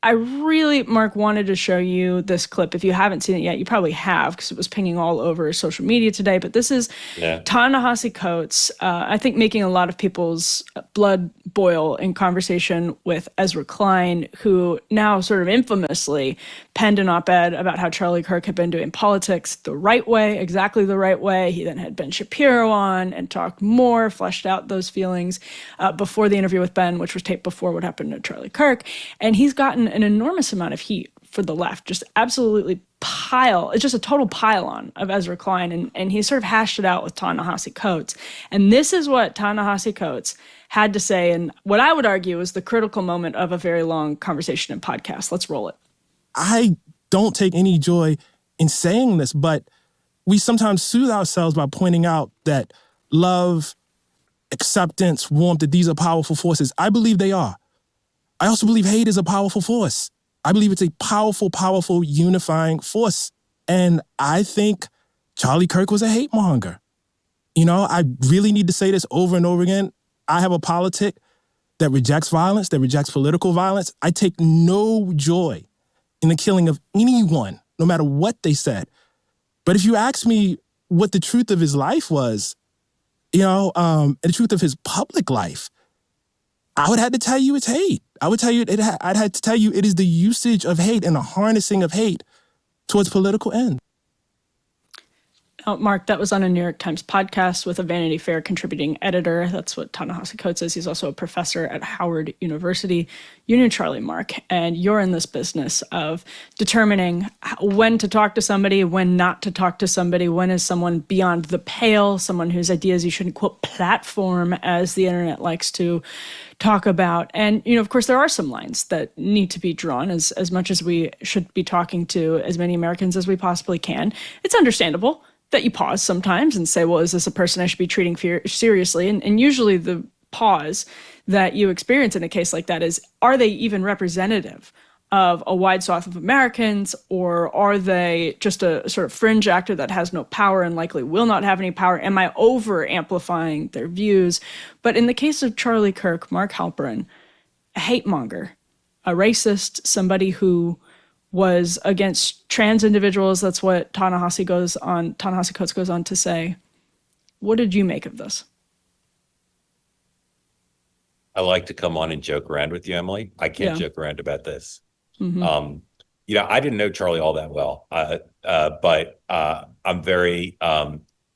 I really, Mark, wanted to show you this clip. If you haven't seen it yet, you probably have because it was pinging all over social media today. But this is Ta-Nehisi Coates, I think making a lot of people's blood boil in conversation with Ezra Klein, who now sort of infamously penned an op-ed about how Charlie Kirk had been doing politics the right way, exactly the right way. He then had Ben Shapiro on and talked more, fleshed out those feelings before the interview with Ben, which was taped before what happened to Charlie Kirk. And he's gotten an enormous amount of heat for the left, just absolutely it's just a total pile-on of Ezra Klein, and he sort of hashed it out with Ta-Nehisi Coates. And this is what Ta-Nehisi Coates had to say, and what I would argue is the critical moment of a very long conversation and podcast. Let's roll it. I don't take any joy in saying this, but we sometimes soothe ourselves by pointing out that love, acceptance, warmth, that these are powerful forces. I believe they are. I also believe hate is a powerful force. I believe it's a powerful, powerful unifying force. And I think Charlie Kirk was a hate-monger. You know, I really need to say this over and over again. I have a politic that rejects violence, that rejects political violence. I take no joy in the killing of anyone, no matter what they said. But if you ask me what the truth of his life was, and the truth of his public life, I would have to tell you it's hate. I'd have to tell you it is the usage of hate and the harnessing of hate towards political ends. Mark, that was on a New York Times podcast with a Vanity Fair contributing editor. That's what Ta-Nehisi Coates is. He's also a professor at Howard University. You knew Charlie, Mark, and you're in this business of determining when to talk to somebody, when not to talk to somebody, when is someone beyond the pale, someone whose ideas you shouldn't, quote, platform, as the internet likes to talk about. And, of course, there are some lines that need to be drawn as much as we should be talking to as many Americans as we possibly can. It's understandable that you pause sometimes and say, well, is this a person I should be treating seriously? And usually the pause that you experience in a case like that is, are they even representative of a wide swath of Americans, or are they just a sort of fringe actor that has no power and likely will not have any power? Am I over-amplifying their views? But in the case of Charlie Kirk, Mark Halperin, a hate-monger, a racist, somebody who was against trans individuals. That's what Ta-Nehisi Coates goes on to say. What did you make of this? I like to come on and joke around with you, Emily. I can't joke around about this. Mm-hmm. I didn't know Charlie all that well, but I'm very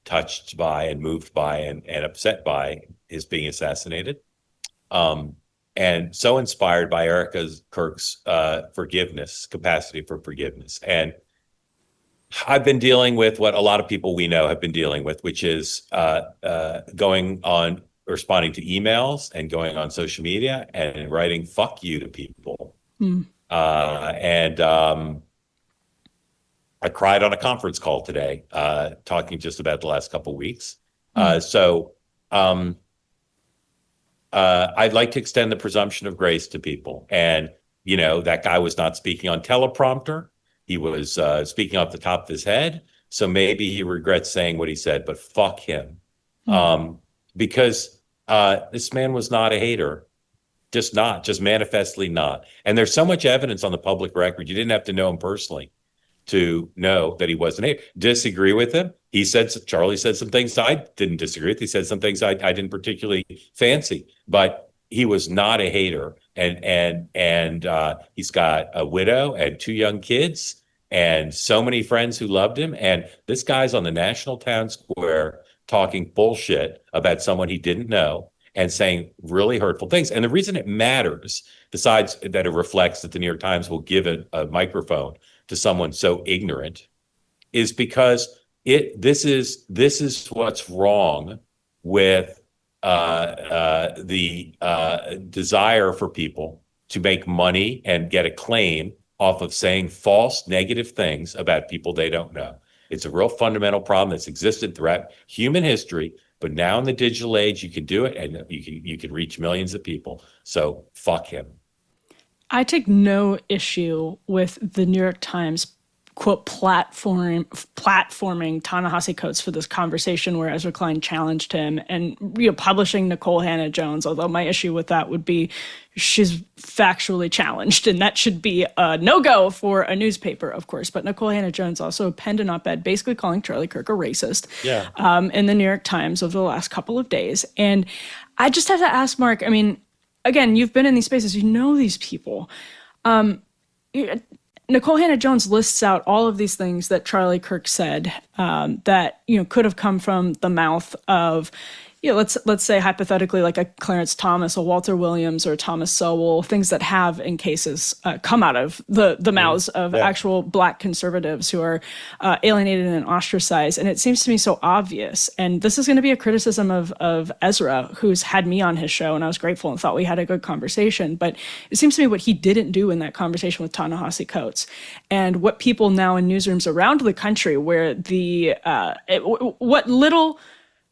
touched by and moved by and upset by his being assassinated. And so inspired by Kirk's forgiveness, capacity for forgiveness. And I've been dealing with what a lot of people we know have been dealing with, which is going on, responding to emails and going on social media and writing "fuck you" to people. And I cried on a conference call today, talking just about the last couple of weeks. I'd like to extend the presumption of grace to people. And, that guy was not speaking on teleprompter. He was speaking off the top of his head. So maybe he regrets saying what he said, but fuck him. Because this man was not a hater. Just manifestly not. And there's so much evidence on the public record. You didn't have to know him personally to know that he wasn't a hater. Disagree with him. Charlie said some things I didn't disagree with. He said some things I didn't particularly fancy, but he was not a hater. And he's got a widow and 2 young kids and so many friends who loved him. And this guy's on the national town square talking bullshit about someone he didn't know and saying really hurtful things. And the reason it matters, besides that it reflects that the New York Times will give a microphone to someone so ignorant, is because this is what's wrong with the desire for people to make money and get acclaim off of saying false negative things about people they don't know. It's a real fundamental problem that's existed throughout human history, but now in the digital age, you can do it and you can reach millions of people. So fuck him. I take no issue with the New York Times quote, platforming Ta-Nehisi Coates for this conversation where Ezra Klein challenged him, and publishing Nikole Hannah-Jones, although my issue with that would be she's factually challenged, and that should be a no-go for a newspaper, of course. But Nikole Hannah-Jones also penned an op-ed basically calling Charlie Kirk a racist in the New York Times over the last couple of days. And I just have to ask, Mark, I mean, again, you've been in these spaces, you know these people. Nikole Hannah-Jones lists out all of these things that Charlie Kirk said that could have come from the mouth of, let's say hypothetically like a Clarence Thomas, a Walter Williams, or Thomas Sowell, things that have in cases come out of the mouths of actual Black conservatives who are alienated and ostracized. And it seems to me so obvious. And this is going to be a criticism of Ezra, who's had me on his show, and I was grateful and thought we had a good conversation. But it seems to me what he didn't do in that conversation with Ta-Nehisi Coates, and what people now in newsrooms around the country, where what little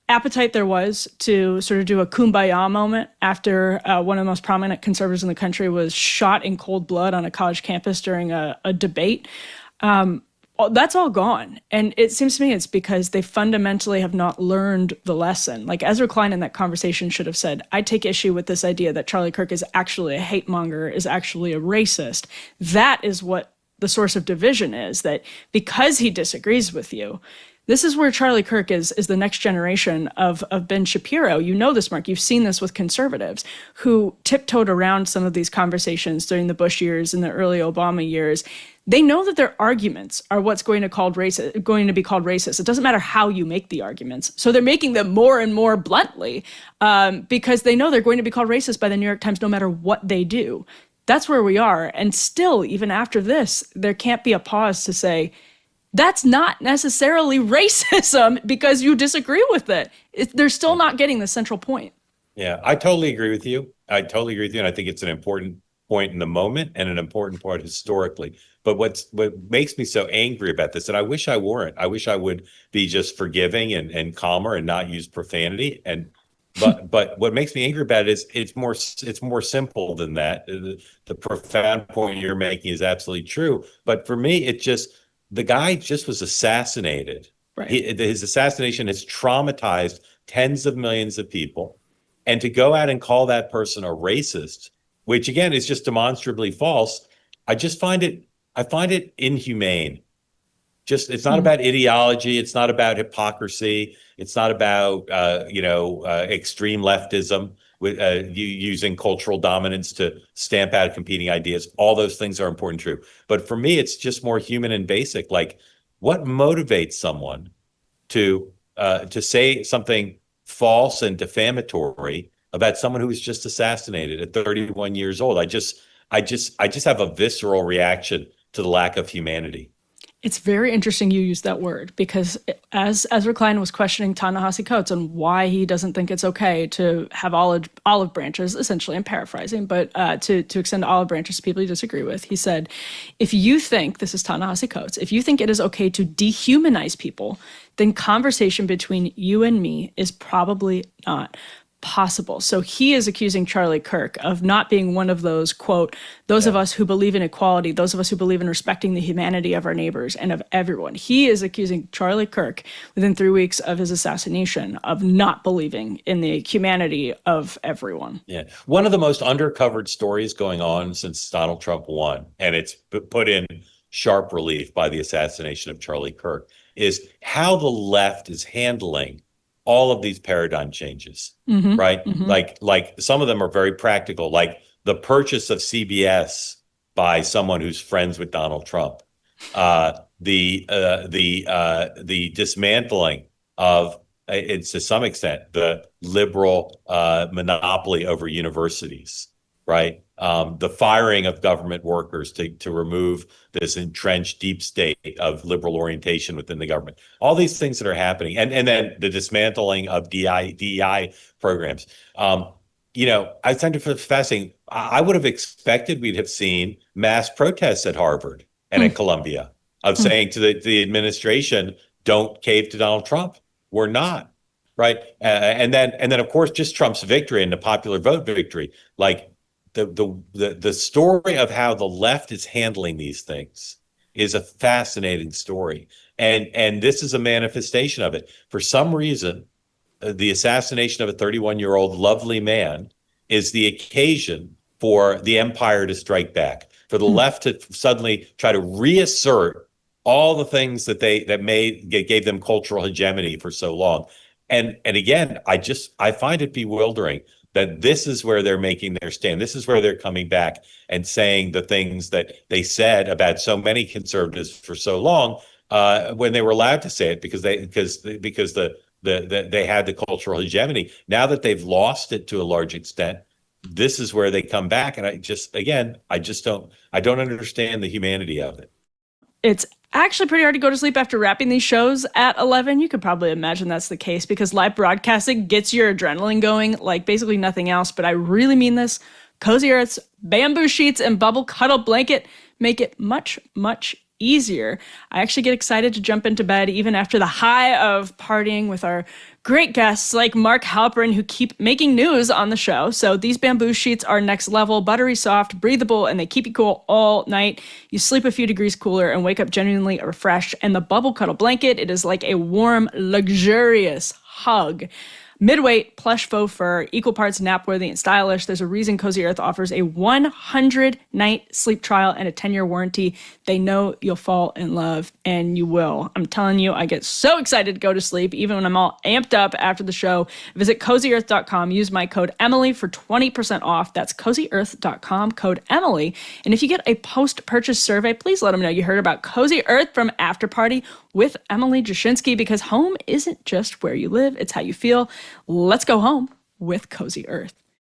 appetite there was to sort of do a kumbaya moment after one of the most prominent conservatives in the country was shot in cold blood on a college campus during a debate. That's all gone. And it seems to me it's because they fundamentally have not learned the lesson. Like Ezra Klein in that conversation should have said, I take issue with this idea that Charlie Kirk is actually a hate-monger, is actually a racist. That is what the source of division is, that because he disagrees with you, this is where Charlie Kirk is the next generation of Ben Shapiro. You know this, Mark. You've seen this with conservatives who tiptoed around some of these conversations during the Bush years and the early Obama years. They know that their arguments are what's going to be called racist. It doesn't matter how you make the arguments. So they're making them more and more bluntly because they know they're going to be called racist by the New York Times no matter what they do. That's where we are. And still, even after this, there can't be a pause to say, that's not necessarily racism because you disagree with it. They're still not getting the central point. Yeah, I totally agree with you. And I think it's an important point in the moment and an important point historically. But what makes me so angry about this, and I wish I weren't. I wish I would be just forgiving and calmer and not use profanity. But what makes me angry about it is it's more simple than that. The profound point you're making is absolutely true. But for me, the guy just was assassinated. Right. His assassination has traumatized tens of millions of people. And to go out and call that person a racist, which again is just demonstrably false, I find it inhumane. It's not about ideology. It's not about hypocrisy. It's not about extreme leftism with using cultural dominance to stamp out competing ideas. All those things are important and true. But for me, it's just more human and basic. Like, what motivates someone to say something false and defamatory about someone who was just assassinated at 31 years old? I just have a visceral reaction to the lack of humanity. It's very interesting you use that word, because as Ezra Klein was questioning Ta-Nehisi Coates and why he doesn't think it's okay to have olive branches, essentially, I'm paraphrasing, but to extend olive branches to people you disagree with, he said, if you think, this is Ta-Nehisi Coates, if you think it is okay to dehumanize people, then conversation between you and me is probably not possible. So he is accusing Charlie Kirk of not being one of those, quote, those of us who believe in equality, those of us who believe in respecting the humanity of our neighbors and of everyone. He is accusing Charlie Kirk within 3 weeks of his assassination of not believing in the humanity of everyone. Yeah. One of the most undercovered stories going on since Donald Trump won, and it's put in sharp relief by the assassination of Charlie Kirk, is how the left is handling all of these paradigm changes, right? Mm-hmm. Like some of them are very practical, like the purchase of CBS by someone who's friends with Donald Trump, the dismantling of, it's to some extent, the liberal monopoly over universities, right? The firing of government workers to remove this entrenched deep state of liberal orientation within the government. All these things that are happening, and then the dismantling of DEI programs. I find it fascinating. I would have expected we'd have seen mass protests at Harvard and at Columbia of saying to the administration, don't cave to Donald Trump. We're not, right? And then of course just Trump's victory and the popular vote victory, like the story of how the left is handling these things is a fascinating story. And this is a manifestation of it. For some reason, the assassination of a 31-year-old lovely man is the occasion for the empire to strike back, for the left to suddenly try to reassert all the things that gave them cultural hegemony for so long. And again, I find it bewildering that this is where they're making their stand. This is where they're coming back and saying the things that they said about so many conservatives for so long, when they were allowed to say it because they had the cultural hegemony. Now that they've lost it to a large extent, this is where they come back. And I don't understand the humanity of it. It's actually pretty hard to go to sleep after wrapping these shows at 11. You could probably imagine that's the case because live broadcasting gets your adrenaline going like basically nothing else. But I really mean this. Cozy Earth's bamboo sheets and bubble cuddle blanket make it much, much easier. I actually get excited to jump into bed even after the high of partying with our great guests like Mark Halperin, who keep making news on the show. So these bamboo sheets are next level, buttery soft, breathable, and they keep you cool all night. You sleep a few degrees cooler and wake up genuinely refreshed. And the bubble cuddle blanket, it is like a warm, luxurious hug. Midweight, plush faux fur, equal parts nap-worthy and stylish. There's a reason Cozy Earth offers a 100-night sleep trial and a 10-year warranty. They know you'll fall in love, and you will. I'm telling you, I get so excited to go to sleep, even when I'm all amped up after the show. Visit CozyEarth.com. Use my code Emily for 20% off. That's CozyEarth.com, code Emily. And if you get a post-purchase survey, please let them know you heard about Cozy Earth from After Party with Emily Jashinsky, because home isn't just where you live, it's how you feel. Let's go home with Cozy Earth.